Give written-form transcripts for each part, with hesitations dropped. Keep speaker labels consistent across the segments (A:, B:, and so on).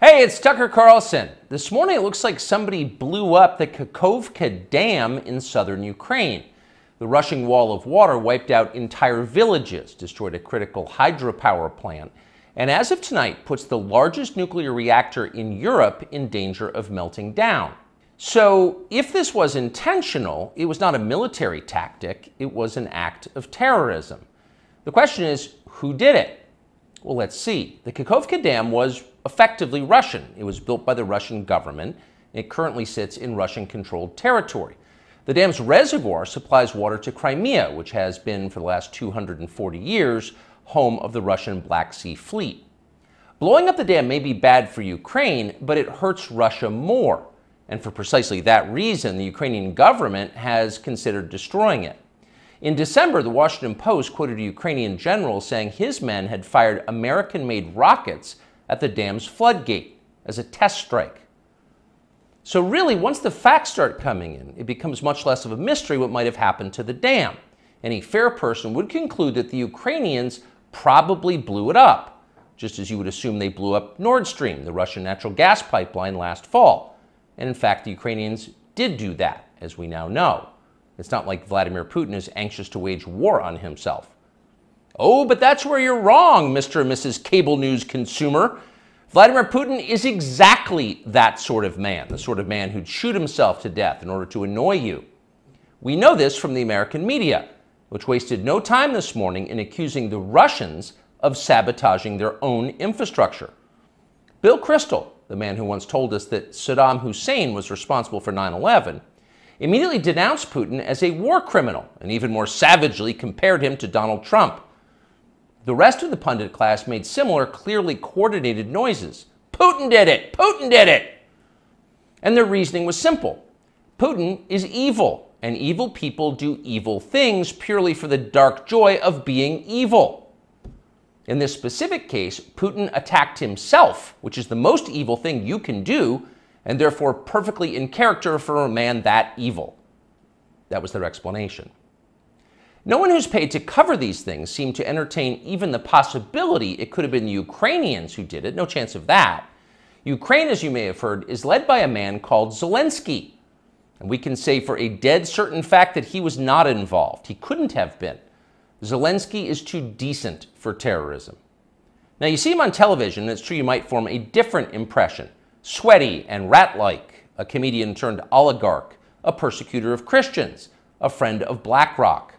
A: Hey, it's Tucker Carlson. This morning it looks like somebody blew up the Kakhovka Dam in southern Ukraine. The rushing wall of water wiped out entire villages, destroyed a critical hydropower plant, and as of tonight puts the largest nuclear reactor in Europe in danger of melting down. So if this was intentional, it was not a military tactic, it was an act of terrorism. The question is, who did it? Well, let's see. The Kakhovka Dam was effectively Russian. It was built by the Russian government. It currently sits in Russian-controlled territory. The dam's reservoir supplies water to Crimea, which has been, for the last 240 years, home of the Russian Black Sea Fleet. Blowing up the dam may be bad for Ukraine, but it hurts Russia more. And for precisely that reason, the Ukrainian government has considered destroying it. In December, the Washington Post quoted a Ukrainian general saying his men had fired American-made rockets at the dam's floodgate as a test strike. So really, once the facts start coming in, it becomes much less of a mystery what might have happened to the dam. Any fair person would conclude that the Ukrainians probably blew it up, just as you would assume they blew up Nord Stream, the Russian natural gas pipeline, last fall. And in fact, the Ukrainians did do that, as we now know. It's not like Vladimir Putin is anxious to wage war on himself. Oh, but that's where you're wrong, Mr. and Mrs. Cable News consumer. Vladimir Putin is exactly that sort of man, the sort of man who'd shoot himself to death in order to annoy you. We know this from the American media, which wasted no time this morning in accusing the Russians of sabotaging their own infrastructure. Bill Kristol, the man who once told us that Saddam Hussein was responsible for 9/11, immediately denounced Putin as a war criminal and even more savagely compared him to Donald Trump. The rest of the pundit class made similar, clearly coordinated noises. Putin did it! Putin did it! And their reasoning was simple. Putin is evil, and evil people do evil things purely for the dark joy of being evil. In this specific case, Putin attacked himself, which is the most evil thing you can do, and therefore perfectly in character for a man that evil. That was their explanation. No one who's paid to cover these things seemed to entertain even the possibility it could have been the Ukrainians who did it. No chance of that. Ukraine, as you may have heard, is led by a man called Zelensky. And we can say for a dead certain fact that he was not involved. He couldn't have been. Zelensky is too decent for terrorism. Now, you see him on television, and it's true you might form a different impression. Sweaty and rat-like, a comedian turned oligarch, a persecutor of Christians, a friend of BlackRock.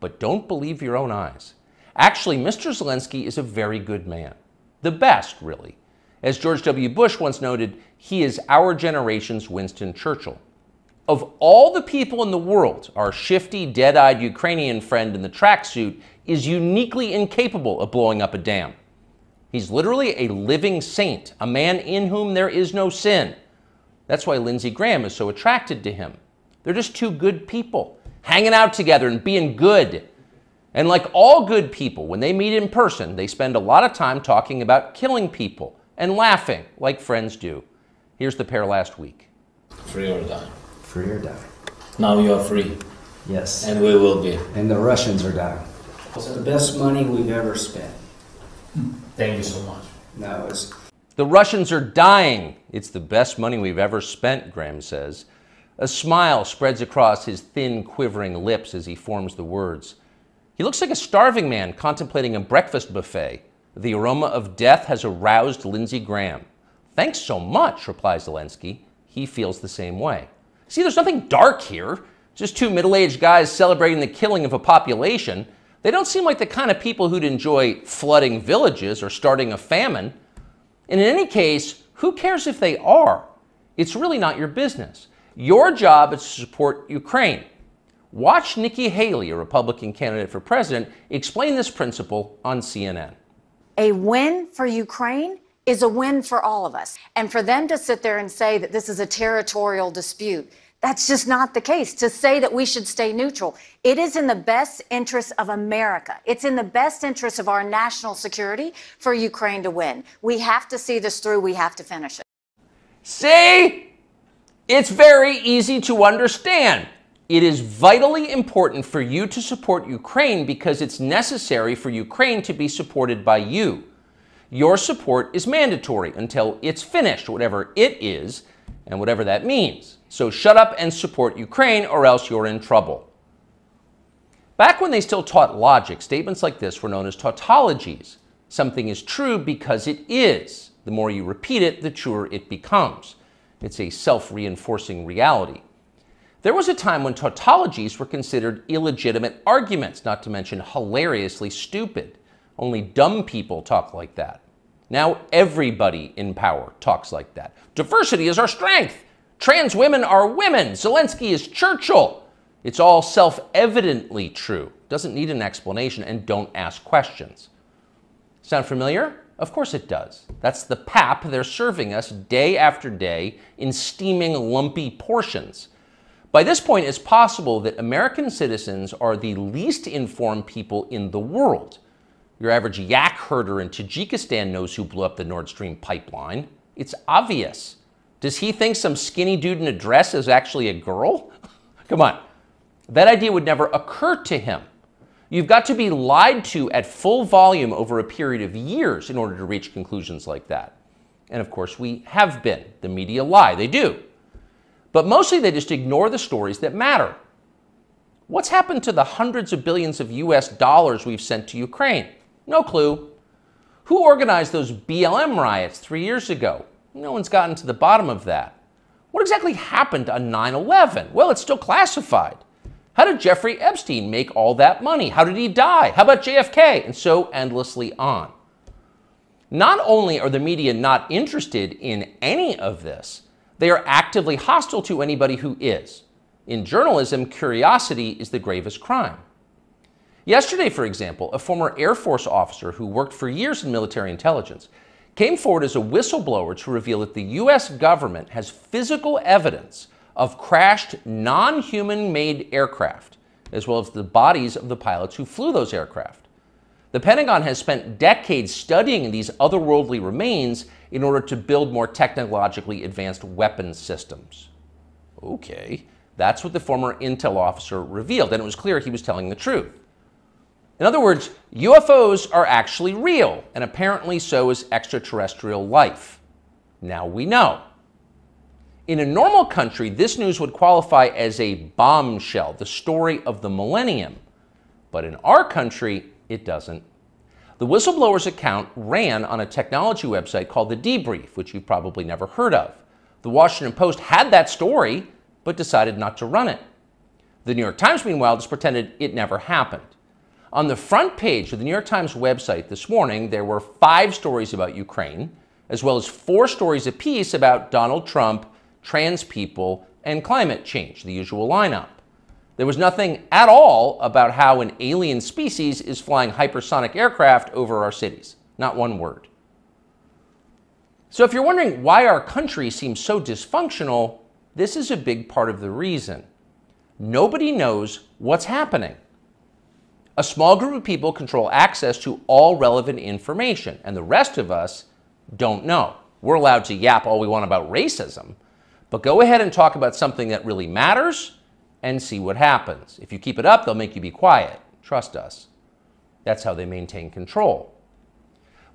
A: But don't believe your own eyes. Actually, Mr. Zelensky is a very good man. The best, really. As George W. Bush once noted, he is our generation's Winston Churchill. Of all the people in the world, our shifty, dead-eyed Ukrainian friend in the tracksuit is uniquely incapable of blowing up a dam. He's literally a living saint, a man in whom there is no sin. That's why Lindsey Graham is so attracted to him. They're just two good people, hanging out together and being good. And like all good people, when they meet in person, they spend a lot of time talking about killing people and laughing like friends do. Here's the pair last week.
B: Free or die.
C: Free or die.
B: Now you are free.
C: Yes.
B: And we will be.
C: And the Russians are dying.
D: It's the best money we've ever spent.
B: Thank you so much.
D: No, it's...
A: The Russians are dying. It's the best money we've ever spent, Graham says. A smile spreads across his thin, quivering lips as he forms the words. He looks like a starving man contemplating a breakfast buffet. The aroma of death has aroused Lindsey Graham. Thanks so much, replies Zelensky. He feels the same way. See, there's nothing dark here. Just two middle-aged guys celebrating the killing of a population. They don't seem like the kind of people who'd enjoy flooding villages or starting a famine. And in any case, who cares if they are? It's really not your business. Your job is to support Ukraine. Watch Nikki Haley, a Republican candidate for president, explain this principle on CNN.
E: A win for Ukraine is a win for all of us. And for them to sit there and say that this is a territorial dispute, that's just not the case. To say that we should stay neutral, it is in the best interest of America. It's in the best interest of our national security for Ukraine to win. We have to see this through. We have to finish it.
A: See? It's very easy to understand. It is vitally important for you to support Ukraine because it's necessary for Ukraine to be supported by you. Your support is mandatory until it's finished, whatever it is, and whatever that means. So shut up and support Ukraine, or else you're in trouble. Back when they still taught logic, statements like this were known as tautologies. Something is true because it is. The more you repeat it, the truer it becomes. It's a self-reinforcing reality. There was a time when tautologies were considered illegitimate arguments, not to mention hilariously stupid. Only dumb people talk like that. Now everybody in power talks like that. Diversity is our strength. Trans women are women. Zelensky is Churchill. It's all self-evidently true. Doesn't need an explanation, and don't ask questions. Sound familiar? Of course it does. That's the pap they're serving us day after day in steaming, lumpy portions. By this point, it's possible that American citizens are the least informed people in the world. Your average yak herder in Tajikistan knows who blew up the Nord Stream pipeline. It's obvious. Does he think some skinny dude in a dress is actually a girl? Come on. That idea would never occur to him. You've got to be lied to at full volume over a period of years in order to reach conclusions like that. And of course, we have been. The media lie. They do. But mostly they just ignore the stories that matter. What's happened to the hundreds of billions of US dollars we've sent to Ukraine? No clue. Who organized those BLM riots 3 years ago? No one's gotten to the bottom of that. What exactly happened on 9/11? Well, it's still classified. How did Jeffrey Epstein make all that money? How did he die? How about JFK? And so endlessly on. Not only are the media not interested in any of this, they are actively hostile to anybody who is. In journalism, curiosity is the gravest crime. Yesterday, for example, a former Air Force officer who worked for years in military intelligence came forward as a whistleblower to reveal that the U.S. government has physical evidence of crashed non-human-made aircraft, as well as the bodies of the pilots who flew those aircraft. The Pentagon has spent decades studying these otherworldly remains in order to build more technologically advanced weapons systems. Okay, that's what the former intel officer revealed, and it was clear he was telling the truth. In other words, UFOs are actually real, and apparently so is extraterrestrial life. Now we know. In a normal country, this news would qualify as a bombshell, the story of the millennium. But in our country, it doesn't. The whistleblower's account ran on a technology website called The Debrief, which you've probably never heard of. The Washington Post had that story, but decided not to run it. The New York Times, meanwhile, just pretended it never happened. On the front page of the New York Times website this morning, there were 5 stories about Ukraine, as well as 4 stories apiece about Donald Trump, trans people, and climate change, the usual lineup. There was nothing at all about how an alien species is flying hypersonic aircraft over our cities. Not one word. So if you're wondering why our country seems so dysfunctional, this is a big part of the reason. Nobody knows what's happening. A small group of people control access to all relevant information, and the rest of us don't know. We're allowed to yap all we want about racism, but go ahead and talk about something that really matters and see what happens. If you keep it up, they'll make you be quiet. Trust us. That's how they maintain control.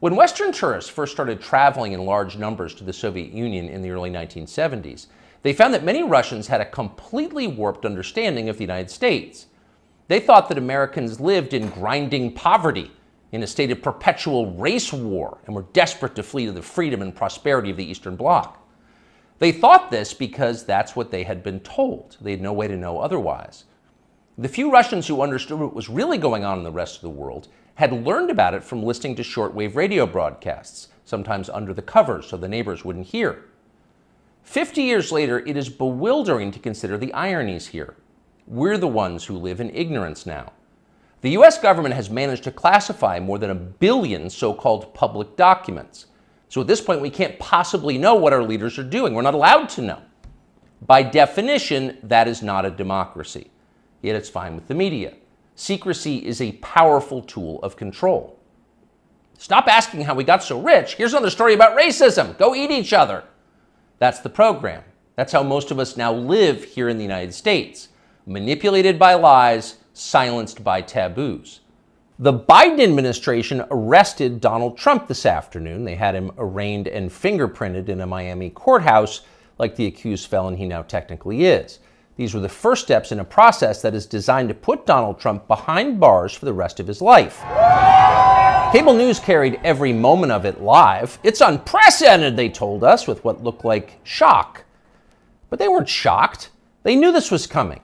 A: When Western tourists first started traveling in large numbers to the Soviet Union in the early 1970s, they found that many Russians had a completely warped understanding of the United States. They thought that Americans lived in grinding poverty, in a state of perpetual race war, and were desperate to flee to the freedom and prosperity of the Eastern Bloc. They thought this because that's what they had been told. They had no way to know otherwise. The few Russians who understood what was really going on in the rest of the world had learned about it from listening to shortwave radio broadcasts, sometimes under the covers so the neighbors wouldn't hear. 50 years later, it is bewildering to consider the ironies here. We're the ones who live in ignorance now. The US government has managed to classify more than 1 billion so-called public documents. So at this point, we can't possibly know what our leaders are doing. We're not allowed to know. By definition, that is not a democracy. Yet it's fine with the media. Secrecy is a powerful tool of control. Stop asking how we got so rich. Here's another story about racism. Go eat each other. That's the program. That's how most of us now live here in the United States. Manipulated by lies, silenced by taboos. The Biden administration arrested Donald Trump this afternoon. They had him arraigned and fingerprinted in a Miami courthouse like the accused felon he now technically is. These were the first steps in a process that is designed to put Donald Trump behind bars for the rest of his life. Cable news carried every moment of it live. It's unprecedented, they told us, with what looked like shock. But they weren't shocked. They knew this was coming.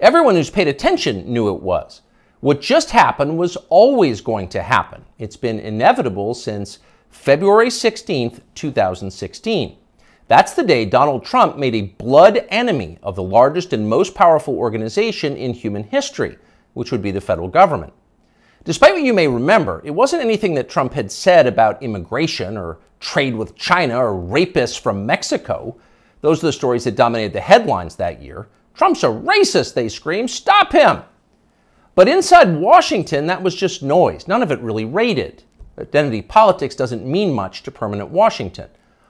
A: Everyone who's paid attention knew it was. What just happened was always going to happen. It's been inevitable since February 16th, 2016. That's the day Donald Trump made a blood enemy of the largest and most powerful organization in human history, which would be the federal government. Despite what you may remember, it wasn't anything that Trump had said about immigration or trade with China or rapists from Mexico. Those are the stories that dominated the headlines that year. Trump's a racist, they screamed. Stop him! But inside Washington, that was just noise. None of it really rated. Identity politics doesn't mean much to permanent Washington.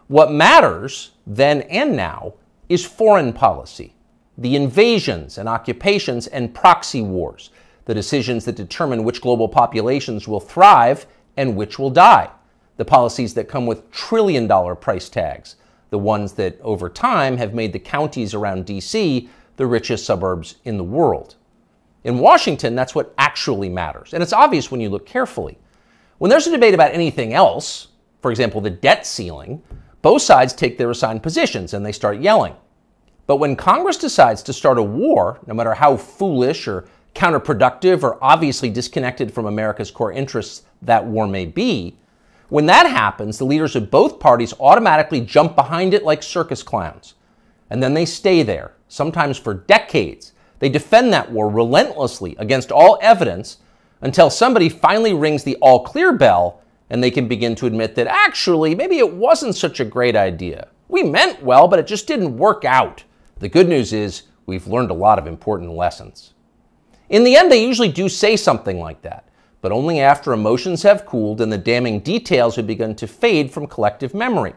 A: What matters, then and now, is foreign policy. The invasions and occupations and proxy wars. The decisions that determine which global populations will thrive and which will die. The policies that come with trillion-dollar price tags. The ones that, over time, have made the counties around D.C. the richest suburbs in the world. In Washington, that's what actually matters. And it's obvious when you look carefully. When there's a debate about anything else, for example, the debt ceiling, both sides take their assigned positions and they start yelling. But when Congress decides to start a war, no matter how foolish or counterproductive or obviously disconnected from America's core interests that war may be, when that happens, the leaders of both parties automatically jump behind it like circus clowns. And then they stay there, sometimes for decades. They defend that war relentlessly against all evidence until somebody finally rings the all-clear bell and they can begin to admit that actually, maybe it wasn't such a great idea. We meant well, but it just didn't work out. The good news is we've learned a lot of important lessons. In the end, they usually do say something like that, but only after emotions have cooled and the damning details have begun to fade from collective memory.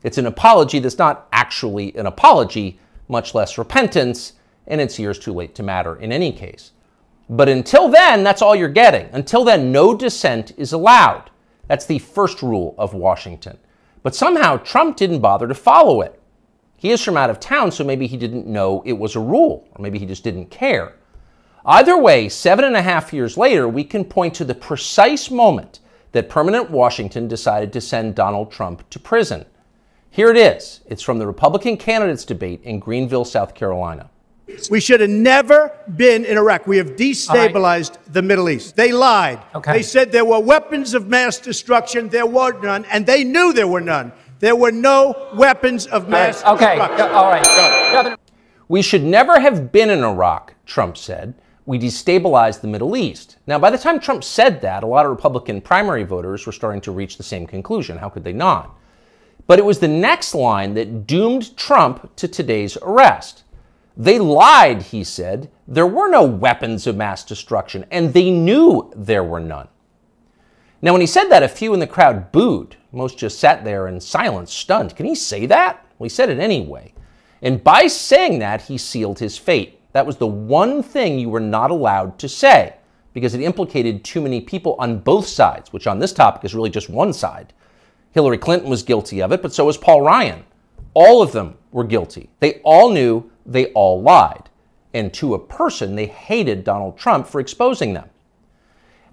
A: It's an apology that's not actually an apology, much less repentance, and it's years too late to matter in any case. But until then, that's all you're getting. Until then, no dissent is allowed. That's the first rule of Washington. But somehow, Trump didn't bother to follow it. He is from out of town, so maybe he didn't know it was a rule, or maybe he just didn't care. Either way, 7.5 years later, we can point to the precise moment that permanent Washington decided to send Donald Trump to prison. Here it is. It's from the Republican candidates debate in Greenville, South Carolina.
F: We should have never been in Iraq. We have destabilized the Middle East. They lied. They said there were weapons of mass destruction. There were none, and they knew there were none. There were no weapons of mass destruction.
G: All right.
A: We should never have been in Iraq, Trump said. We destabilized the Middle East. Now, by the time Trump said that, a lot of Republican primary voters were starting to reach the same conclusion. How could they not? But it was the next line that doomed Trump to today's arrest. They lied, he said. There were no weapons of mass destruction, and they knew there were none. Now, when he said that, a few in the crowd booed. Most just sat there in silence, stunned. Can he say that? Well, he said it anyway. And by saying that, he sealed his fate. That was the one thing you were not allowed to say, because it implicated too many people on both sides, which on this topic is really just one side. Hillary Clinton was guilty of it, but so was Paul Ryan. All of them were guilty. They all knew, they all lied. And to a person, they hated Donald Trump for exposing them.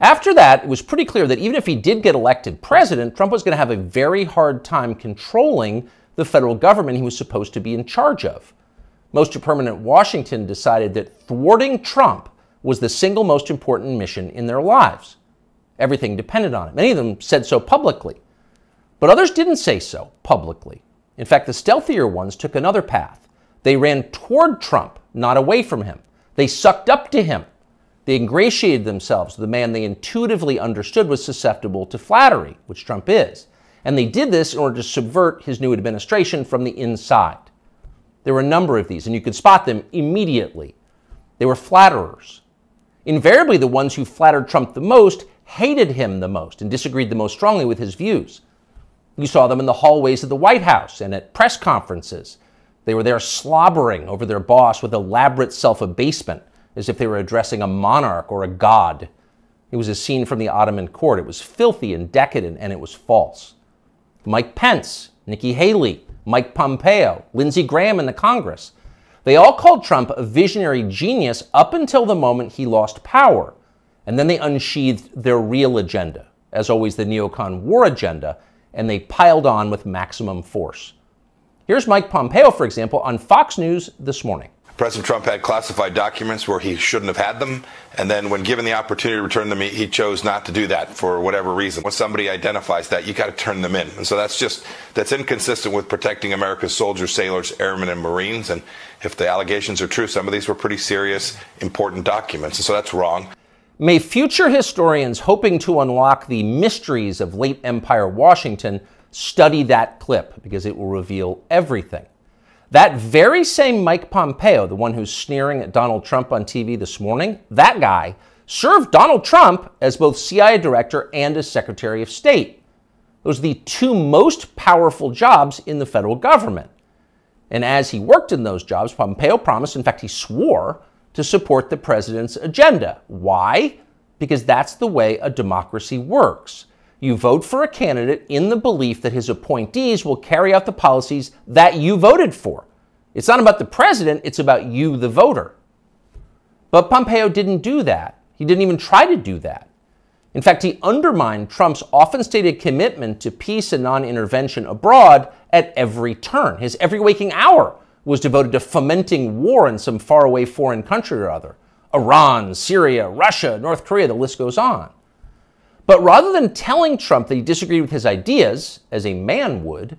A: After that, it was pretty clear that even if he did get elected president, Trump was going to have a very hard time controlling the federal government he was supposed to be in charge of. Most of permanent Washington decided that thwarting Trump was the single most important mission in their lives. Everything depended on it. Many of them said so publicly. But others didn't say so publicly. In fact, the stealthier ones took another path. They ran toward Trump, not away from him. They sucked up to him. They ingratiated themselves with the man they intuitively understood was susceptible to flattery, which Trump is. And they did this in order to subvert his new administration from the inside. There were a number of these, and you could spot them immediately. They were flatterers. Invariably, the ones who flattered Trump the most hated him the most and disagreed the most strongly with his views. You saw them in the hallways of the White House and at press conferences. They were there slobbering over their boss with elaborate self-abasement, as if they were addressing a monarch or a god. It was a scene from the Ottoman court. It was filthy and decadent, and it was false. Mike Pence, Nikki Haley, Mike Pompeo, Lindsey Graham in the Congress. They all called Trump a visionary genius up until the moment he lost power. And then they unsheathed their real agenda, as always the neocon war agenda, and they piled on with maximum force. Here's Mike Pompeo, for example, on Fox News this morning.
G: President Trump had classified documents where he shouldn't have had them, and then when given the opportunity to return them, he chose not to do that for whatever reason. When somebody identifies that, you got to turn them in. And so that's inconsistent with protecting America's soldiers, sailors, airmen, and Marines. And if the allegations are true, some of these were pretty serious, important documents. And so that's wrong.
A: May future historians hoping to unlock the mysteries of late Empire Washington study that clip, because it will reveal everything. That very same Mike Pompeo, the one who's sneering at Donald Trump on TV this morning, that guy served Donald Trump as both CIA director and as Secretary of State. Those are the two most powerful jobs in the federal government. And as he worked in those jobs, Pompeo promised, in fact, he swore, to support the president's agenda. Why? Because that's the way a democracy works. You vote for a candidate in the belief that his appointees will carry out the policies that you voted for. It's not about the president, it's about you, the voter. But Pompeo didn't do that. He didn't even try to do that. In fact, he undermined Trump's often stated commitment to peace and non-intervention abroad at every turn. His every waking hour was devoted to fomenting war in some faraway foreign country or other. Iran, Syria, Russia, North Korea, the list goes on. But rather than telling Trump that he disagreed with his ideas, as a man would,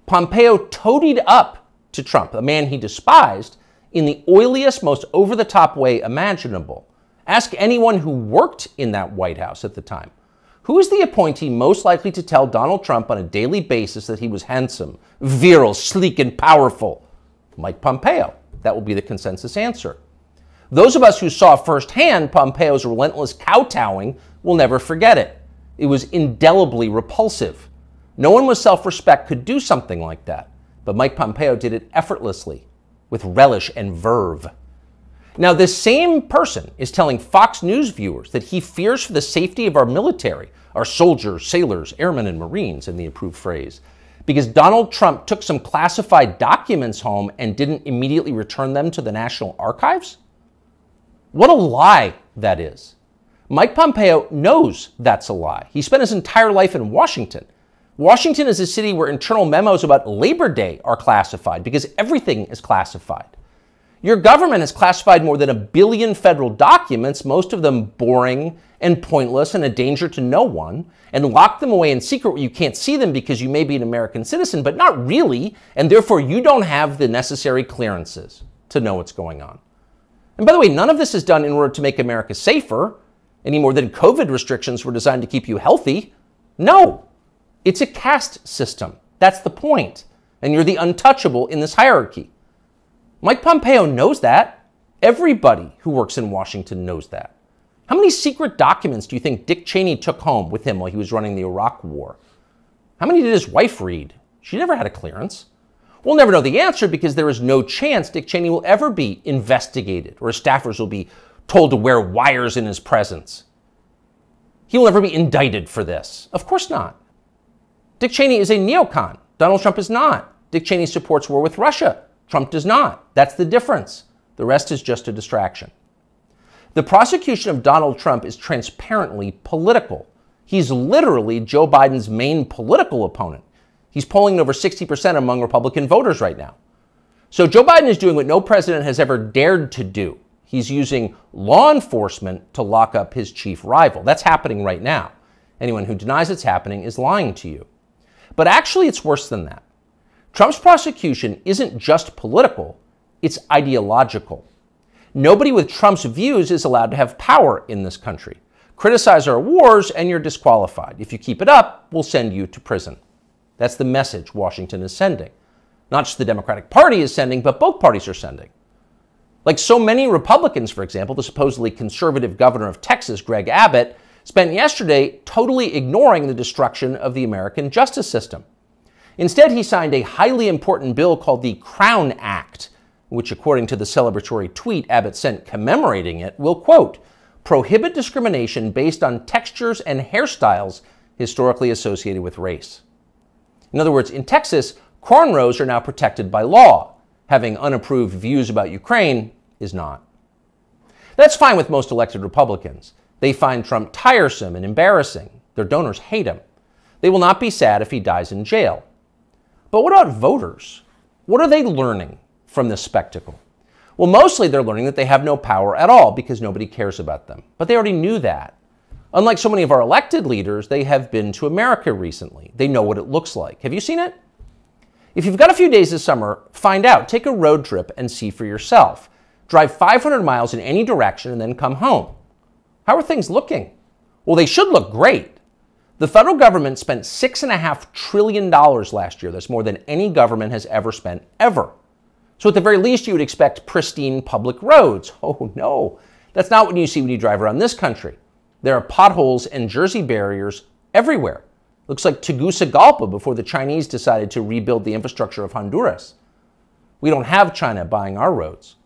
A: Pompeo toadied up to Trump, a man he despised, in the oiliest, most over-the-top way imaginable. Ask anyone who worked in that White House at the time. Who is the appointee most likely to tell Donald Trump on a daily basis that he was handsome, virile, sleek, and powerful? Mike Pompeo. That will be the consensus answer. Those of us who saw firsthand Pompeo's relentless kowtowing will never forget it. It was indelibly repulsive. No one with self-respect could do something like that. But Mike Pompeo did it effortlessly, with relish and verve. Now, this same person is telling Fox News viewers that he fears for the safety of our military, our soldiers, sailors, airmen, and Marines, in the approved phrase, because Donald Trump took some classified documents home and didn't immediately return them to the National Archives? What a lie that is. Mike Pompeo knows that's a lie. He spent his entire life in Washington. Washington is a city where internal memos about Labor Day are classified because everything is classified. Your government has classified more than 1 billion federal documents, most of them boring and pointless and a danger to no one, and locked them away in secret where you can't see them because you may be an American citizen, but not really, and therefore you don't have the necessary clearances to know what's going on. And by the way, none of this is done in order to make America safer, any more than COVID restrictions were designed to keep you healthy. No, it's a caste system. That's the point. And you're the untouchable in this hierarchy. Mike Pompeo knows that. Everybody who works in Washington knows that. How many secret documents do you think Dick Cheney took home with him while he was running the Iraq War? How many did his wife read? She never had a clearance. We'll never know the answer because there is no chance Dick Cheney will ever be investigated or his staffers will be told to wear wires in his presence. He will never be indicted for this. Of course not. Dick Cheney is a neocon. Donald Trump is not. Dick Cheney supports war with Russia. Trump does not. That's the difference. The rest is just a distraction. The prosecution of Donald Trump is transparently political. He's literally Joe Biden's main political opponent. He's polling over 60% among Republican voters right now. So Joe Biden is doing what no president has ever dared to do. He's using law enforcement to lock up his chief rival. That's happening right now. Anyone who denies it's happening is lying to you. But actually, it's worse than that. Trump's prosecution isn't just political, it's ideological. Nobody with Trump's views is allowed to have power in this country. Criticize our wars and you're disqualified. If you keep it up, we'll send you to prison. That's the message Washington is sending. Not just the Democratic Party is sending, but both parties are sending. Like so many Republicans, for example, the supposedly conservative governor of Texas, Greg Abbott, spent yesterday totally ignoring the destruction of the American justice system. Instead, he signed a highly important bill called the Crown Act, which, according to the celebratory tweet Abbott sent commemorating it, will, quote, prohibit discrimination based on textures and hairstyles historically associated with race. In other words, in Texas, cornrows are now protected by law. Having unapproved views about Ukraine is not. That's fine with most elected Republicans. They find Trump tiresome and embarrassing. Their donors hate him. They will not be sad if he dies in jail. But what about voters? What are they learning from this spectacle? Well, mostly they're learning that they have no power at all because nobody cares about them. But they already knew that. Unlike so many of our elected leaders, they have been to America recently. They know what it looks like. Have you seen it? If you've got a few days this summer, find out. Take a road trip and see for yourself. Drive 500 miles in any direction and then come home. How are things looking? Well, they should look great. The federal government spent $6.5 trillion last year. That's more than any government has ever spent, ever. So at the very least, you would expect pristine public roads. Oh no, that's not what you see when you drive around this country. There are potholes and Jersey barriers everywhere. Looks like Tegucigalpa before the Chinese decided to rebuild the infrastructure of Honduras. We don't have China buying our roads.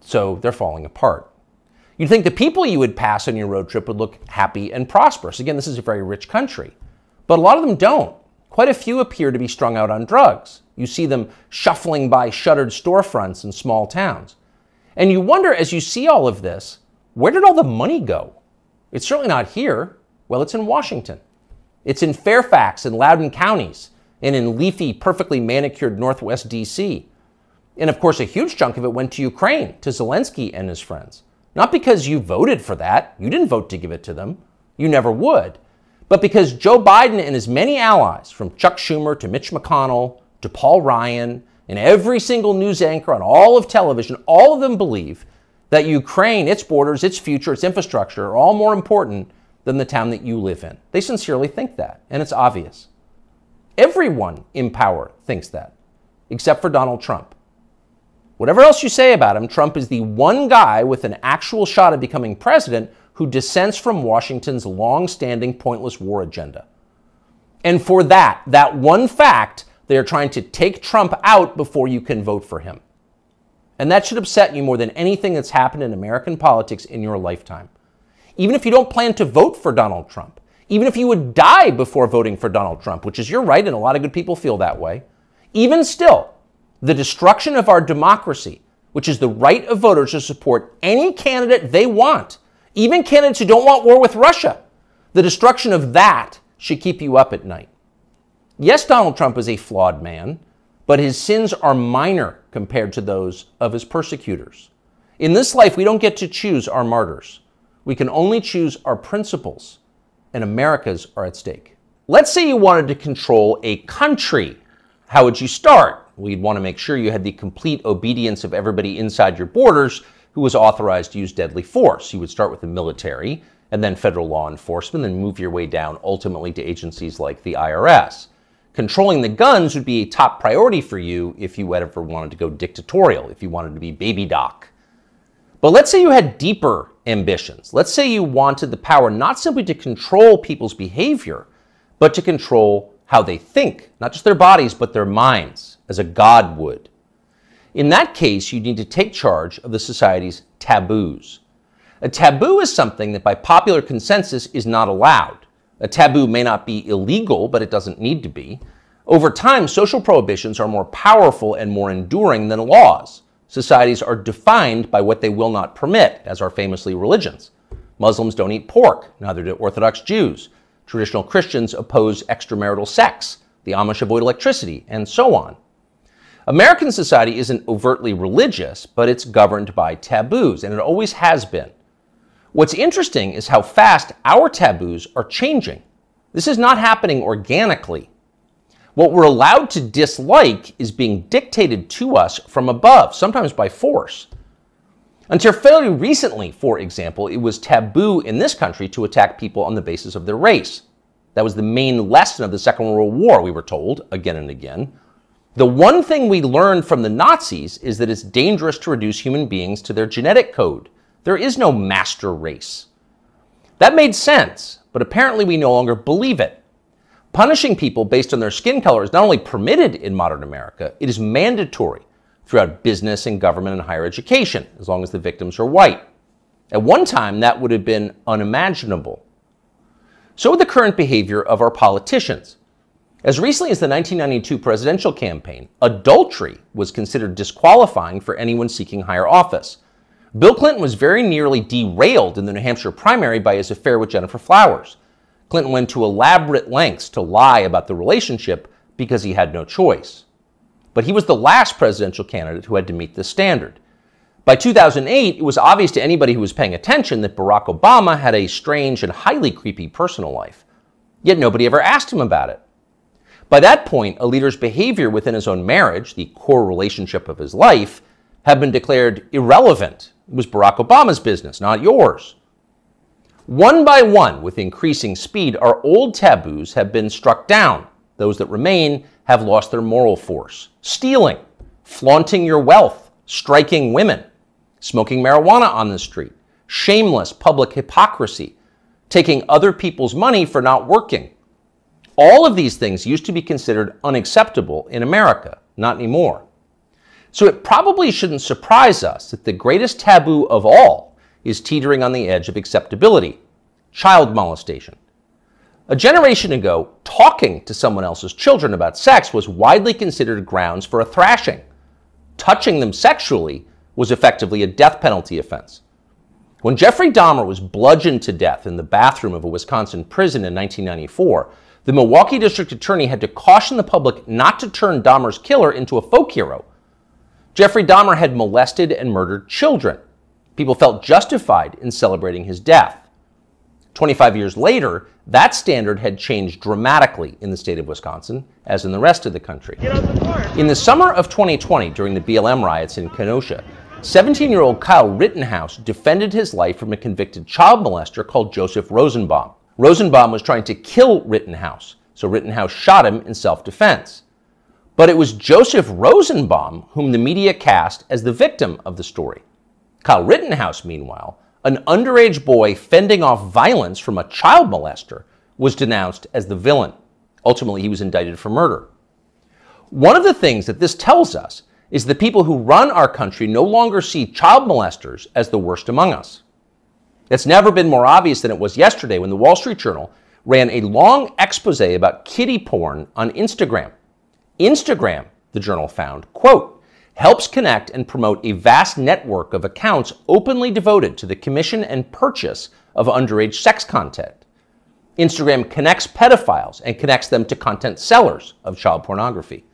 A: So they're falling apart. You'd think the people you would pass on your road trip would look happy and prosperous. Again, this is a very rich country. But a lot of them don't. Quite a few appear to be strung out on drugs. You see them shuffling by shuttered storefronts in small towns. And you wonder, as you see all of this, where did all the money go? It's certainly not here. Well, it's in Washington. It's in Fairfax and Loudoun counties, and in leafy, perfectly manicured Northwest D.C. And of course, a huge chunk of it went to Ukraine, to Zelensky and his friends. Not because you voted for that. You didn't vote to give it to them. You never would. But because Joe Biden and his many allies, from Chuck Schumer to Mitch McConnell to Paul Ryan, and every single news anchor on all of television, all of them believe that Ukraine, its borders, its future, its infrastructure are all more important than the town that you live in. They sincerely think that, and it's obvious. Everyone in power thinks that, except for Donald Trump. Whatever else you say about him, Trump is the one guy with an actual shot at becoming president who dissents from Washington's long-standing pointless war agenda. And for that one fact, they are trying to take Trump out before you can vote for him. And that should upset you more than anything that's happened in American politics in your lifetime. Even if you don't plan to vote for Donald Trump, even if you would die before voting for Donald Trump, which is your right, and a lot of good people feel that way, even still, the destruction of our democracy, which is the right of voters to support any candidate they want, even candidates who don't want war with Russia, the destruction of that should keep you up at night. Yes, Donald Trump is a flawed man, but his sins are minor compared to those of his persecutors. In this life, we don't get to choose our martyrs. We can only choose our principles, and America's are at stake. Let's say you wanted to control a country. How would you start? Well, you'd want to make sure you had the complete obedience of everybody inside your borders who was authorized to use deadly force. You would start with the military, and then federal law enforcement, then move your way down ultimately to agencies like the IRS. Controlling the guns would be a top priority for you if you ever wanted to go dictatorial, if you wanted to be baby doc. But let's say you had deeper ambitions. Let's say you wanted the power not simply to control people's behavior, but to control how they think, not just their bodies, but their minds, as a god would. In that case, you need to take charge of the society's taboos. A taboo is something that by popular consensus is not allowed. A taboo may not be illegal, but it doesn't need to be. Over time, social prohibitions are more powerful and more enduring than laws. Societies are defined by what they will not permit, as are famously religions. Muslims don't eat pork, neither do Orthodox Jews. Traditional Christians oppose extramarital sex. The Amish avoid electricity, and so on. American society isn't overtly religious, but it's governed by taboos, and it always has been. What's interesting is how fast our taboos are changing. This is not happening organically. What we're allowed to dislike is being dictated to us from above, sometimes by force. Until fairly recently, for example, it was taboo in this country to attack people on the basis of their race. That was the main lesson of the Second World War, we were told, again and again. The one thing we learned from the Nazis is that it's dangerous to reduce human beings to their genetic code. There is no master race. That made sense, but apparently we no longer believe it. Punishing people based on their skin color is not only permitted in modern America, it is mandatory throughout business and government and higher education, as long as the victims are white. At one time, that would have been unimaginable. So would the current behavior of our politicians. As recently as the 1992 presidential campaign, adultery was considered disqualifying for anyone seeking higher office. Bill Clinton was very nearly derailed in the New Hampshire primary by his affair with Jennifer Flowers. Clinton went to elaborate lengths to lie about the relationship because he had no choice. But he was the last presidential candidate who had to meet this standard. By 2008, it was obvious to anybody who was paying attention that Barack Obama had a strange and highly creepy personal life. Yet nobody ever asked him about it. By that point, a leader's behavior within his own marriage, the core relationship of his life, had been declared irrelevant. It was Barack Obama's business, not yours. One by one, with increasing speed, our old taboos have been struck down. Those that remain have lost their moral force. Stealing, flaunting your wealth, striking women, smoking marijuana on the street, shameless public hypocrisy, taking other people's money for not working. All of these things used to be considered unacceptable in America, not anymore. So it probably shouldn't surprise us that the greatest taboo of all is teetering on the edge of acceptability: child molestation. A generation ago, talking to someone else's children about sex was widely considered grounds for a thrashing. Touching them sexually was effectively a death penalty offense. When Jeffrey Dahmer was bludgeoned to death in the bathroom of a Wisconsin prison in 1994, the Milwaukee district attorney had to caution the public not to turn Dahmer's killer into a folk hero. Jeffrey Dahmer had molested and murdered children. People felt justified in celebrating his death. 25 years later, that standard had changed dramatically in the state of Wisconsin, as in the rest of the country. In the summer of 2020, during the BLM riots in Kenosha, 17-year-old Kyle Rittenhouse defended his life from a convicted child molester called Joseph Rosenbaum. Rosenbaum was trying to kill Rittenhouse, so Rittenhouse shot him in self-defense. But it was Joseph Rosenbaum whom the media cast as the victim of the story. Kyle Rittenhouse, meanwhile, an underage boy fending off violence from a child molester, was denounced as the villain. Ultimately, he was indicted for murder. One of the things that this tells us is the people who run our country no longer see child molesters as the worst among us. It's never been more obvious than it was yesterday when the Wall Street Journal ran a long expose about kiddie porn on Instagram. Instagram, the journal found, quote, helps connect and promote a vast network of accounts openly devoted to the commission and purchase of underage sex content. Instagram connects pedophiles and connects them to content sellers of child pornography.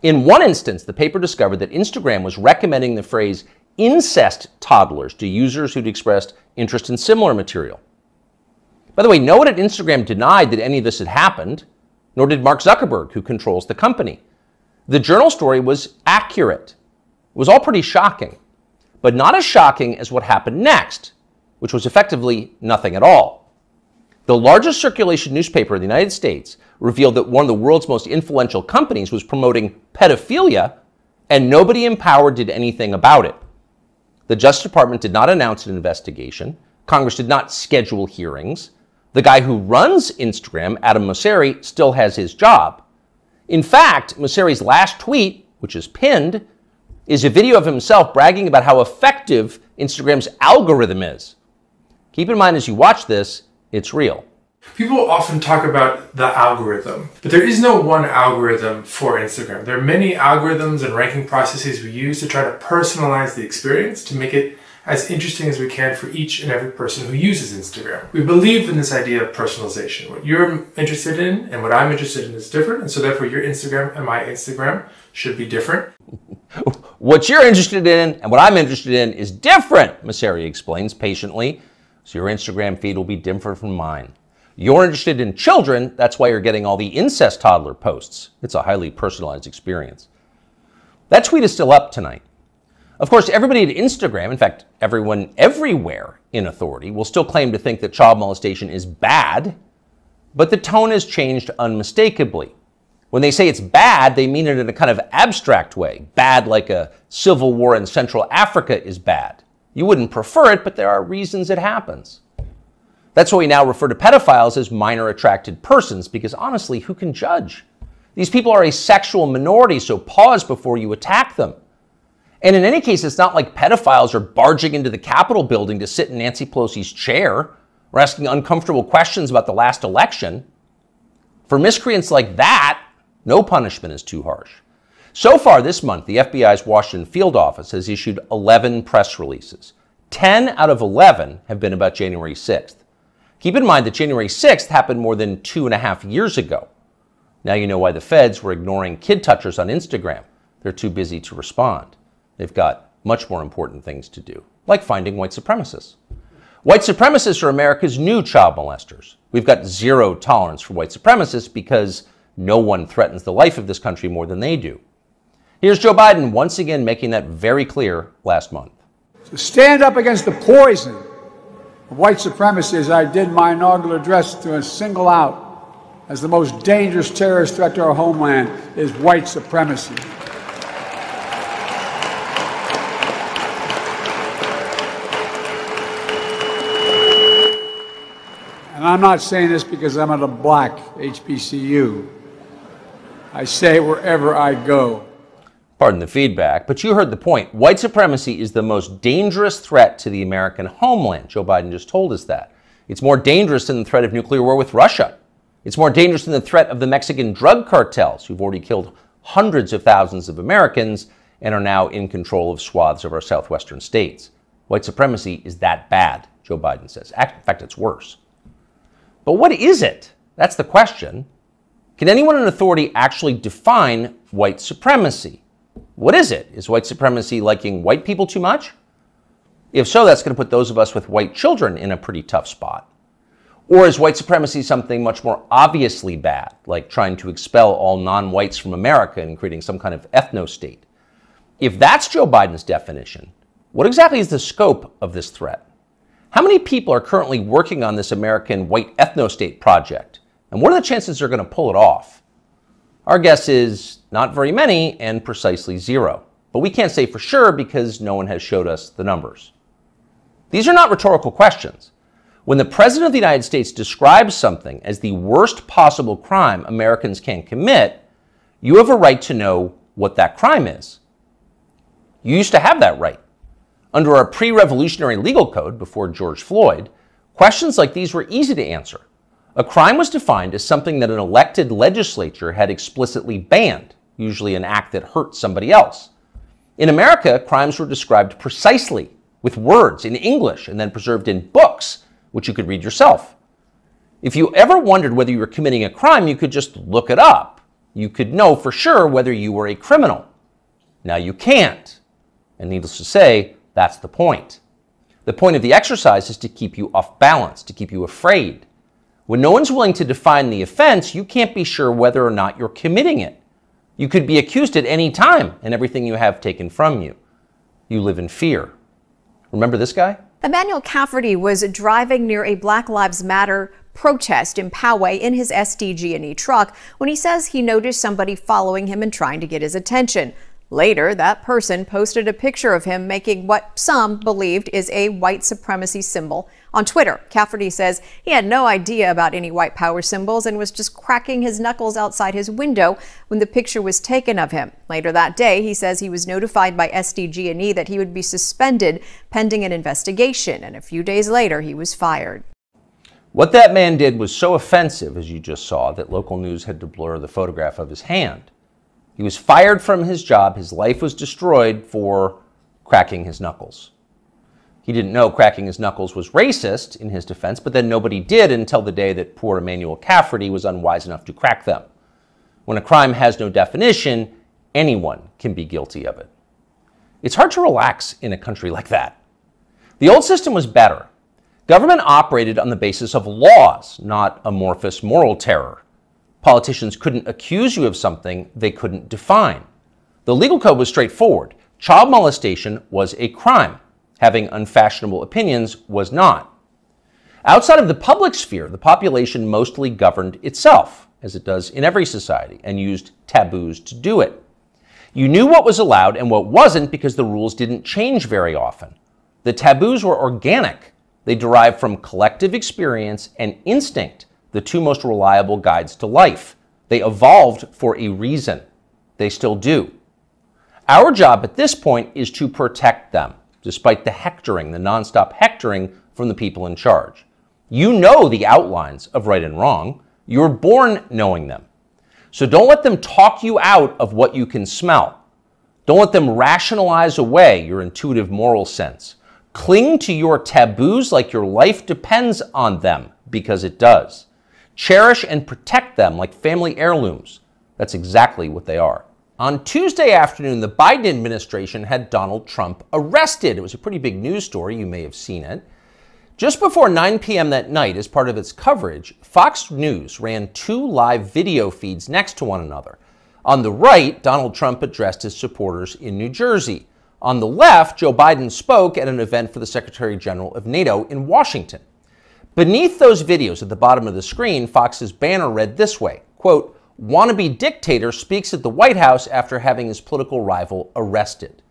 A: In one instance, the paper discovered that Instagram was recommending the phrase incest toddlers to users who'd expressed interest in similar material. By the way, no one at Instagram denied that any of this had happened, nor did Mark Zuckerberg, who controls the company. The journal story was accurate. It was all pretty shocking, but not as shocking as what happened next, which was effectively nothing at all. The largest circulation newspaper in the United States revealed that one of the world's most influential companies was promoting pedophilia, and nobody in power did anything about it. The Justice Department did not announce an investigation. Congress did not schedule hearings. The guy who runs Instagram, Adam Mosseri, still has his job. In fact, Mosseri's last tweet, which is pinned, is a video of himself bragging about how effective Instagram's algorithm is. Keep in mind as you watch this, it's real.
H: People often talk about the algorithm, but there is no one algorithm for Instagram. There are many algorithms and ranking processes we use to try to personalize the experience to make it as interesting as we can for each and every person who uses Instagram. We believe in this idea of personalization. What you're interested in and what I'm interested in is different, and so therefore your Instagram and my Instagram should be different.
A: What you're interested in and what I'm interested in is different, Mosseri explains patiently, so your Instagram feed will be different from mine. You're interested in children, that's why you're getting all the incest toddler posts. It's a highly personalized experience. That tweet is still up tonight. Of course, everybody at Instagram, in fact, everyone everywhere in authority, will still claim to think that child molestation is bad, but the tone has changed unmistakably. When they say it's bad, they mean it in a kind of abstract way. Bad like a civil war in Central Africa is bad. You wouldn't prefer it, but there are reasons it happens. That's why we now refer to pedophiles as minor attracted persons, because honestly, who can judge? These people are a sexual minority, so pause before you attack them. And in any case, it's not like pedophiles are barging into the Capitol building to sit in Nancy Pelosi's chair or asking uncomfortable questions about the last election. For miscreants like that, no punishment is too harsh. So far this month, the FBI's Washington field office has issued 11 press releases. 10 out of 11 have been about January 6th. Keep in mind that January 6th happened more than 2.5 years ago. Now you know why the feds were ignoring kid touchers on Instagram. They're too busy to respond. They've got much more important things to do, like finding white supremacists. White supremacists are America's new child molesters. We've got zero tolerance for white supremacists because no one threatens the life of this country more than they do. Here's Joe Biden once again making that very clear last month.
I: To stand up against the poison of white supremacy, as I did my inaugural address, to single out as the most dangerous terrorist threat to our homeland is white supremacy. And I'm not saying this because I'm at a black HBCU. I say it wherever I go.
A: Pardon the feedback, but you heard the point. White supremacy is the most dangerous threat to the American homeland. Joe Biden just told us that. It's more dangerous than the threat of nuclear war with Russia. It's more dangerous than the threat of the Mexican drug cartels, who've already killed hundreds of thousands of Americans and are now in control of swaths of our southwestern states. White supremacy is that bad, Joe Biden says. In fact, it's worse. But what is it? That's the question. Can anyone in authority actually define white supremacy? What is it? Is white supremacy liking white people too much? If so, that's going to put those of us with white children in a pretty tough spot. Or is white supremacy something much more obviously bad, like trying to expel all non-whites from America and creating some kind of ethno-state? If that's Joe Biden's definition, what exactly is the scope of this threat? How many people are currently working on this American white ethno-state project? And what are the chances they're going to pull it off? Our guess is not very many and precisely zero. But we can't say for sure because no one has showed us the numbers. These are not rhetorical questions. When the President of the United States describes something as the worst possible crime Americans can commit, you have a right to know what that crime is. You used to have that right. Under our pre-revolutionary legal code before George Floyd, questions like these were easy to answer. A crime was defined as something that an elected legislature had explicitly banned, usually an act that hurt somebody else. In America, crimes were described precisely, with words in English and then preserved in books, which you could read yourself. If you ever wondered whether you were committing a crime, you could just look it up. You could know for sure whether you were a criminal. Now you can't. And needless to say, that's the point. The point of the exercise is to keep you off balance, to keep you afraid. When no one's willing to define the offense, you can't be sure whether or not you're committing it. You could be accused at any time and everything you have taken from you. You live in fear. Remember this guy?
J: Emmanuel Cafferty was driving near a Black Lives Matter protest in Poway in his SDG&E truck when he says he noticed somebody following him and trying to get his attention. Later, that person posted a picture of him making what some believed is a white supremacy symbol on Twitter. Cafferty says he had no idea about any white power symbols and was just cracking his knuckles outside his window when the picture was taken of him. Later that day, he says he was notified by SDG&E that he would be suspended pending an investigation, and a few days later, he was fired.
A: What that man did was so offensive, as you just saw, that local news had to blur the photograph of his hand. He was fired from his job. His life was destroyed for cracking his knuckles. He didn't know cracking his knuckles was racist, in his defense, but then nobody did until the day that poor Emmanuel Cafferty was unwise enough to crack them. When a crime has no definition, anyone can be guilty of it. It's hard to relax in a country like that. The old system was better. Government operated on the basis of laws, not amorphous moral terror. Politicians couldn't accuse you of something they couldn't define. The legal code was straightforward. Child molestation was a crime. Having unfashionable opinions was not. Outside of the public sphere, the population mostly governed itself, as it does in every society, and used taboos to do it. You knew what was allowed and what wasn't because the rules didn't change very often. The taboos were organic. They derived from collective experience and instinct, the two most reliable guides to life. They evolved for a reason. They still do. Our job at this point is to protect them, despite the hectoring, the nonstop hectoring from the people in charge. You know the outlines of right and wrong. You're born knowing them. So don't let them talk you out of what you can smell. Don't let them rationalize away your intuitive moral sense. Cling to your taboos like your life depends on them, because it does. Cherish and protect them like family heirlooms. That's exactly what they are. On Tuesday afternoon, the Biden administration had Donald Trump arrested. It was a pretty big news story. You may have seen it. Just before 9 p.m. that night, as part of its coverage, Fox News ran 2 live video feeds next to one another. On the right, Donald Trump addressed his supporters in New Jersey. On the left, Joe Biden spoke at an event for the Secretary General of NATO in Washington. Beneath those videos at the bottom of the screen, Fox's banner read this way, quote, "Wannabe dictator speaks at the White House after having his political rival arrested."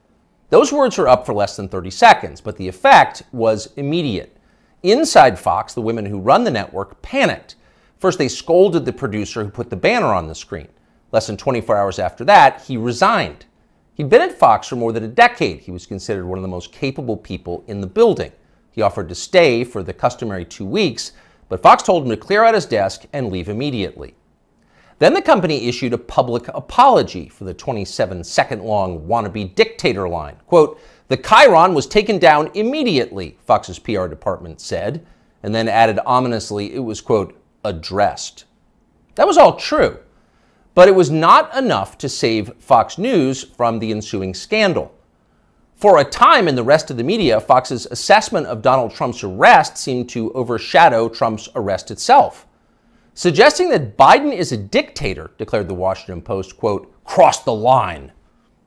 A: Those words are up for less than 30 seconds, but the effect was immediate. Inside Fox, the women who run the network panicked. First, they scolded the producer who put the banner on the screen. Less than 24 hours after that, he resigned. He'd been at Fox for more than a decade. He was considered one of the most capable people in the building. He offered to stay for the customary 2 weeks, but Fox told him to clear out his desk and leave immediately. Then the company issued a public apology for the 27-second-long wannabe dictator line. Quote, "The chyron was taken down immediately," Fox's PR department said, and then added ominously it was, quote, "addressed." That was all true, but it was not enough to save Fox News from the ensuing scandal. For a time in the rest of the media, Fox's assessment of Donald Trump's arrest seemed to overshadow Trump's arrest itself. Suggesting that Biden is a dictator, declared the Washington Post, quote, "crossed the line."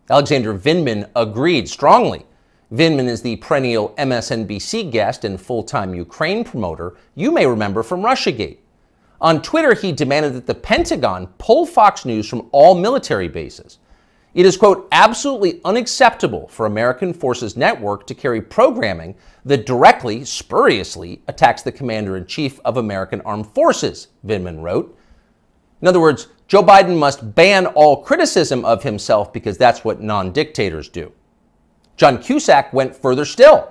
A: Alexander Vindman agreed strongly. Vindman is the perennial MSNBC guest and full-time Ukraine promoter you may remember from Russiagate. On Twitter, he demanded that the Pentagon pull Fox News from all military bases. It is, quote, "absolutely unacceptable for American Forces Network to carry programming that directly, spuriously, attacks the Commander-in-Chief of American Armed Forces," Vindman wrote. In other words, Joe Biden must ban all criticism of himself because that's what non-dictators do. John Cusack went further still.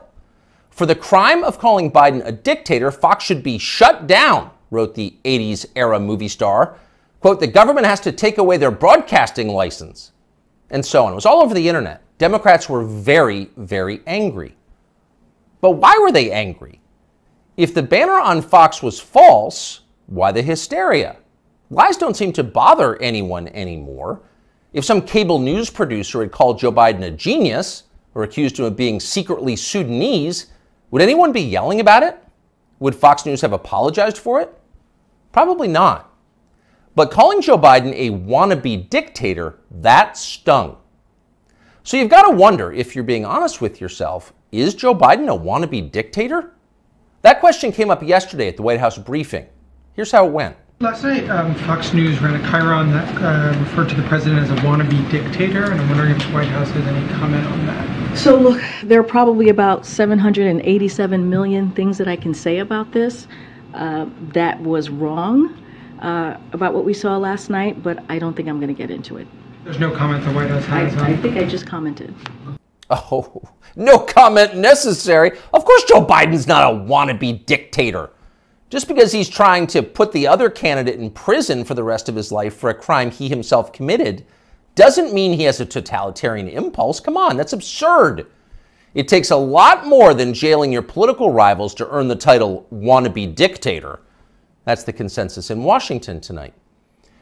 A: "For the crime of calling Biden a dictator, Fox should be shut down," wrote the 80s-era movie star. Quote, "The government has to take away their broadcasting license." And so on. It was all over the internet. Democrats were very, very angry. But why were they angry? If the banner on Fox was false, why the hysteria? Lies don't seem to bother anyone anymore. If some cable news producer had called Joe Biden a genius or accused him of being secretly Sudanese, would anyone be yelling about it? Would Fox News have apologized for it? Probably not. But calling Joe Biden a wannabe dictator, that stung. So you've got to wonder, if you're being honest with yourself, is Joe Biden a wannabe dictator? That question came up yesterday at the White House briefing. Here's how it went.
K: Last night, Fox News ran a chyron that referred to the president as a wannabe dictator, and I'm wondering if the White House has any comment on that.
L: So look, there are probably about 787 million things that I can say about this that was wrong about what we saw last night, but I don't think I'm going to get into it.
K: There's no comment the White House has on
L: I think I just commented.
A: Oh, no comment necessary. Of course Joe Biden's not a wannabe dictator. Just because he's trying to put the other candidate in prison for the rest of his life for a crime he himself committed doesn't mean he has a totalitarian impulse. Come on, that's absurd. It takes a lot more than jailing your political rivals to earn the title wannabe dictator. That's the consensus in Washington tonight.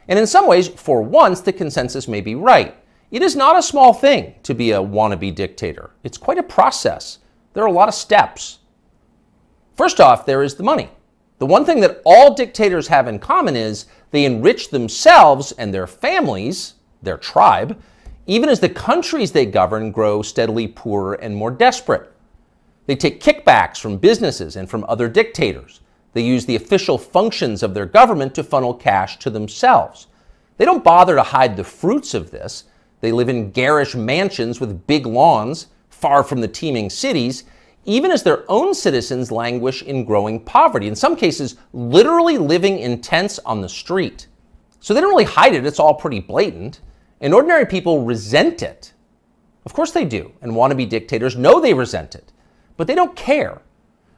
A: And in some ways, for once, the consensus may be right. It is not a small thing to be a wannabe dictator. It's quite a process. There are a lot of steps. First off, there is the money. The one thing that all dictators have in common is they enrich themselves and their families, their tribe, even as the countries they govern grow steadily poorer and more desperate. They take kickbacks from businesses and from other dictators. They use the official functions of their government to funnel cash to themselves. They don't bother to hide the fruits of this. They live in garish mansions with big lawns, far from the teeming cities, even as their own citizens languish in growing poverty, in some cases literally living in tents on the street. So they don't really hide it, it's all pretty blatant, and ordinary people resent it. Of course they do, and wannabe dictators know they resent it, but they don't care.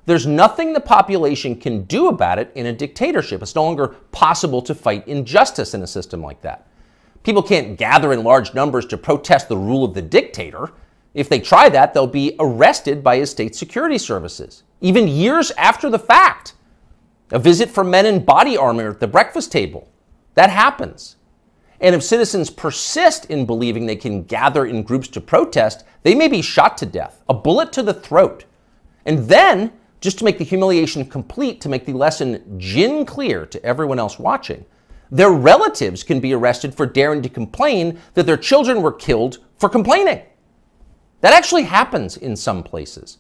A: There's nothing the population can do about it in a dictatorship. It's no longer possible to fight injustice in a system like that. People can't gather in large numbers to protest the rule of the dictator. If they try that, they'll be arrested by his state security services, even years after the fact. A visit from men in body armor at the breakfast table. That happens. And if citizens persist in believing they can gather in groups to protest, they may be shot to death, a bullet to the throat. And then, just to make the humiliation complete, to make the lesson gin clear to everyone else watching, their relatives can be arrested for daring to complain that their children were killed for complaining. That actually happens in some places.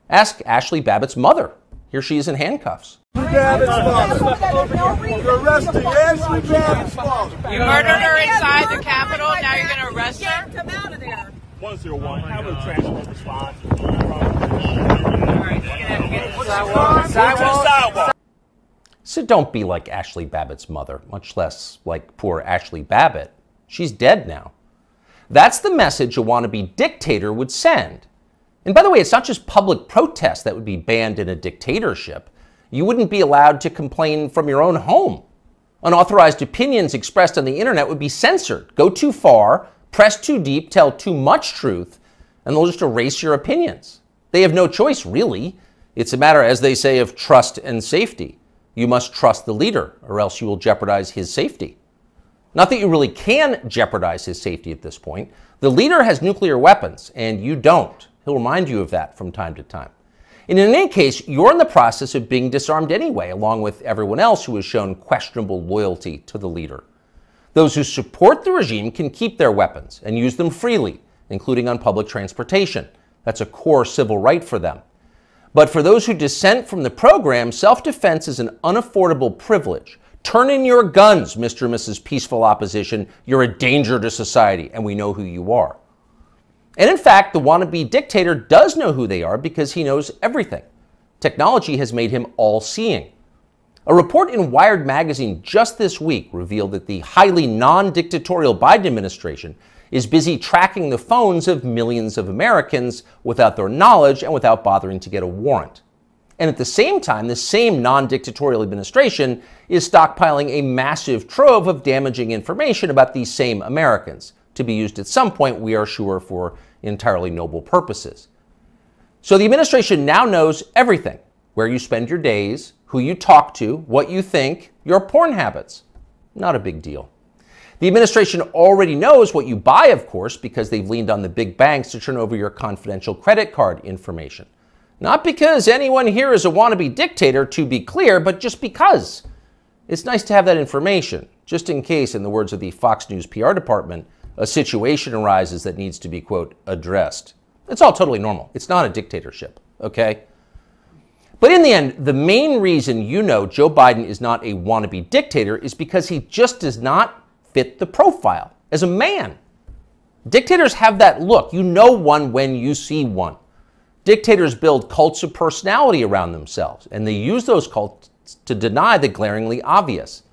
A: Ask Ashley Babbitt's mother. Here she is in handcuffs.
M: You're arresting Ashley Babbitt's father.
N: You murdered her inside the Capitol, now you're going to arrest her?
M: Come out of there. 101, have a transport response.
A: So don't be like Ashley Babbitt's mother, much less like poor Ashley Babbitt. She's dead now. That's the message a wannabe dictator would send. And by the way, it's not just public protest that would be banned in a dictatorship. You wouldn't be allowed to complain from your own home. Unauthorized opinions expressed on the internet would be censored. Go too far, press too deep, tell too much truth, and they'll just erase your opinions. They have no choice, really. It's a matter, as they say, of trust and safety. You must trust the leader, or else you will jeopardize his safety. Not that you really can jeopardize his safety at this point. The leader has nuclear weapons, and you don't. He'll remind you of that from time to time. And in any case, you're in the process of being disarmed anyway, along with everyone else who has shown questionable loyalty to the leader. Those who support the regime can keep their weapons and use them freely, including on public transportation. That's a core civil right for them. But for those who dissent from the program, self-defense is an unaffordable privilege. Turn in your guns, Mr. and Mrs. Peaceful Opposition. You're a danger to society, and we know who you are. And in fact, the wannabe dictator does know who they are because he knows everything. Technology has made him all-seeing. A report in Wired magazine just this week revealed that the highly non-dictatorial Biden administration is busy tracking the phones of millions of Americans without their knowledge and without bothering to get a warrant. And at the same time, the same non-dictatorial administration is stockpiling a massive trove of damaging information about these same Americans, to be used at some point, we are sure, for entirely noble purposes. So the administration now knows everything: where you spend your days, who you talk to, what you think, your porn habits. Not a big deal. The administration already knows what you buy, of course, because they've leaned on the big banks to turn over your confidential credit card information. Not because anyone here is a wannabe dictator, to be clear, but just because. It's nice to have that information, just in case, in the words of the Fox News PR department, a situation arises that needs to be, quote, addressed. It's all totally normal. It's not a dictatorship, okay? But in the end, the main reason you know Joe Biden is not a wannabe dictator is because he just does not fit the profile as a man. Dictators have that look. You know one when you see one. Dictators build cults of personality around themselves, and they use those cults to deny the glaringly obvious.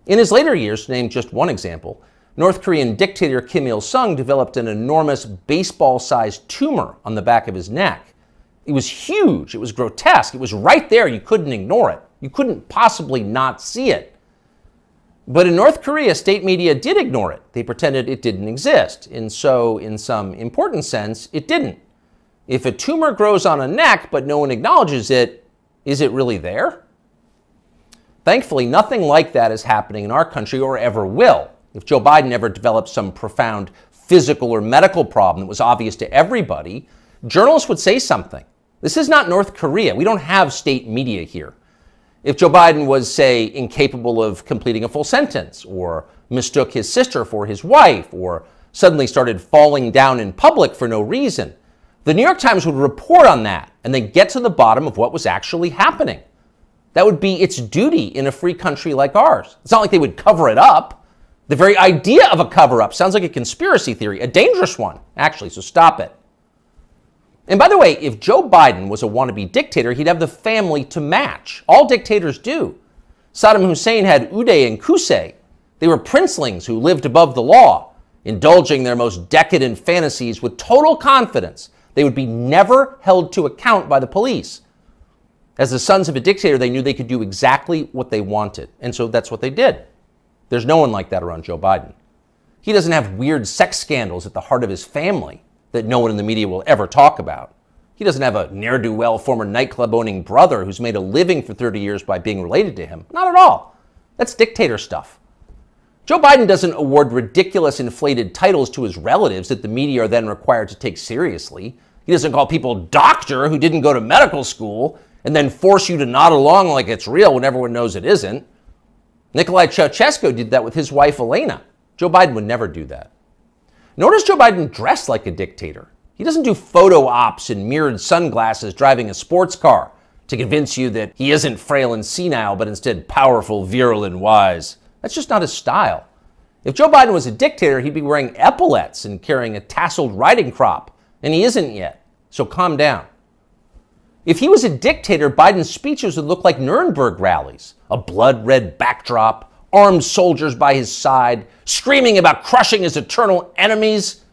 A: In his later years, to name just one example, North Korean dictator Kim Il-sung developed an enormous baseball-sized tumor on the back of his neck. It was huge. It was grotesque. It was right there. You couldn't ignore it. You couldn't possibly not see it. But in North Korea, state media did ignore it. They pretended it didn't exist. And so, in some important sense, it didn't. If a tumor grows on a neck but no one acknowledges it, is it really there? Thankfully, nothing like that is happening in our country or ever will. If Joe Biden ever developed some profound physical or medical problem that was obvious to everybody, journalists would say something. This is not North Korea. We don't have state media here. If Joe Biden was, say, incapable of completing a full sentence, or mistook his sister for his wife, or suddenly started falling down in public for no reason, the New York Times would report on that and then get to the bottom of what was actually happening. That would be its duty in a free country like ours. It's not like they would cover it up. The very idea of a cover-up sounds like a conspiracy theory, a dangerous one, actually, so stop it. And by the way, if Joe Biden was a wannabe dictator, he'd have the family to match. All dictators do. Saddam Hussein had Uday and Qusay. They were princelings who lived above the law. indulging their most decadent fantasies with total confidence they would be never held to account by the police. As the sons of a dictator, they knew they could do exactly what they wanted, and so that's what they did. There's no one like that around Joe Biden. He doesn't have weird sex scandals at the heart of his family that no one in the media will ever talk about. He doesn't have a ne'er-do-well former nightclub-owning brother who's made a living for 30 years by being related to him. Not at all. That's dictator stuff. Joe Biden doesn't award ridiculous inflated titles to his relatives that the media are then required to take seriously. He doesn't call people doctor who didn't go to medical school and then force you to nod along like it's real when everyone knows it isn't. Nicolae Ceausescu did that with his wife Elena. Joe Biden would never do that. Nor does Joe Biden dress like a dictator. He doesn't do photo ops in mirrored sunglasses driving a sports car to convince you that he isn't frail and senile, but instead powerful, virile, and wise. That's just not his style. If Joe Biden was a dictator, he'd be wearing epaulets and carrying a tasseled riding crop, and he isn't yet, so calm down. If he was a dictator, Biden's speeches would look like Nuremberg rallies, a blood-red backdrop, armed soldiers by his side, screaming about crushing his eternal enemies.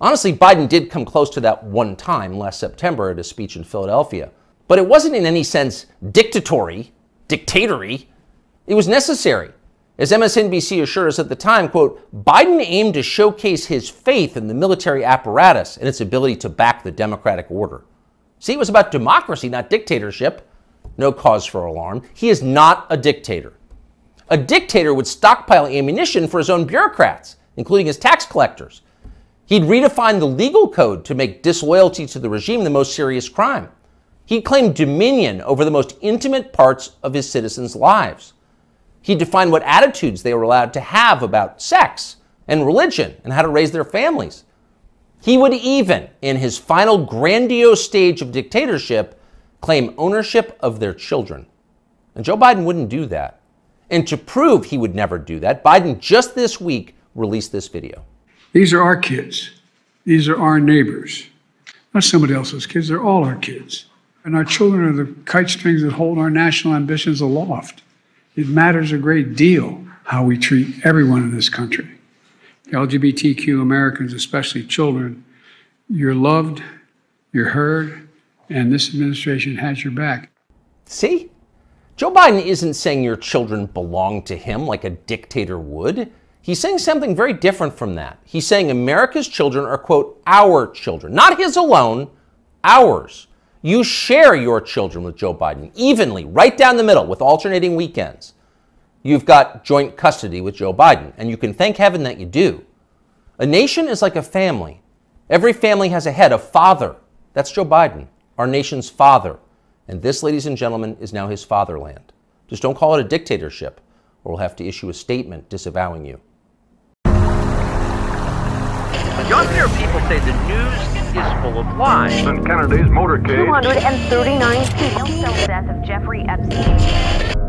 A: Honestly, Biden did come close to that one time last September at a speech in Philadelphia, but it wasn't in any sense dictatory. It was necessary. As MSNBC assured us at the time, quote, Biden aimed to showcase his faith in the military apparatus and its ability to back the democratic order. See, it was about democracy, not dictatorship. No cause for alarm. He is not a dictator. A dictator would stockpile ammunition for his own bureaucrats, including his tax collectors. He'd redefine the legal code to make disloyalty to the regime the most serious crime. He'd claim dominion over the most intimate parts of his citizens' lives. He'd define what attitudes they were allowed to have about sex and religion and how to raise their families. He would even, in his final grandiose stage of dictatorship, claim ownership of their children. And Joe Biden wouldn't do that. And to prove he would never do that, Biden just this week released this video.
I: These are our kids. These are our neighbors. Not somebody else's kids, they're all our kids. And our children are the kite strings that hold our national ambitions aloft. It matters a great deal how we treat everyone in this country. LGBTQ Americans, especially children, you're loved, you're heard, and this administration has your back.
A: See? Joe Biden isn't saying your children belong to him like a dictator would. He's saying something very different from that. He's saying America's children are, quote, our children. Not his alone, ours. You share your children with Joe Biden evenly, right down the middle, with alternating weekends. You've got joint custody with Joe Biden, and you can thank heaven that you do. A nation is like a family. Every family has a head, a father. That's Joe Biden, our nation's father. And this, ladies and gentlemen, is now his fatherland. Just don't call it a dictatorship, or we'll have to issue a statement disavowing you.
O: Younger people say the news is full of lies.
P: In Kennedy's motorcade.
Q: 239 people. The death of Jeffrey Epstein.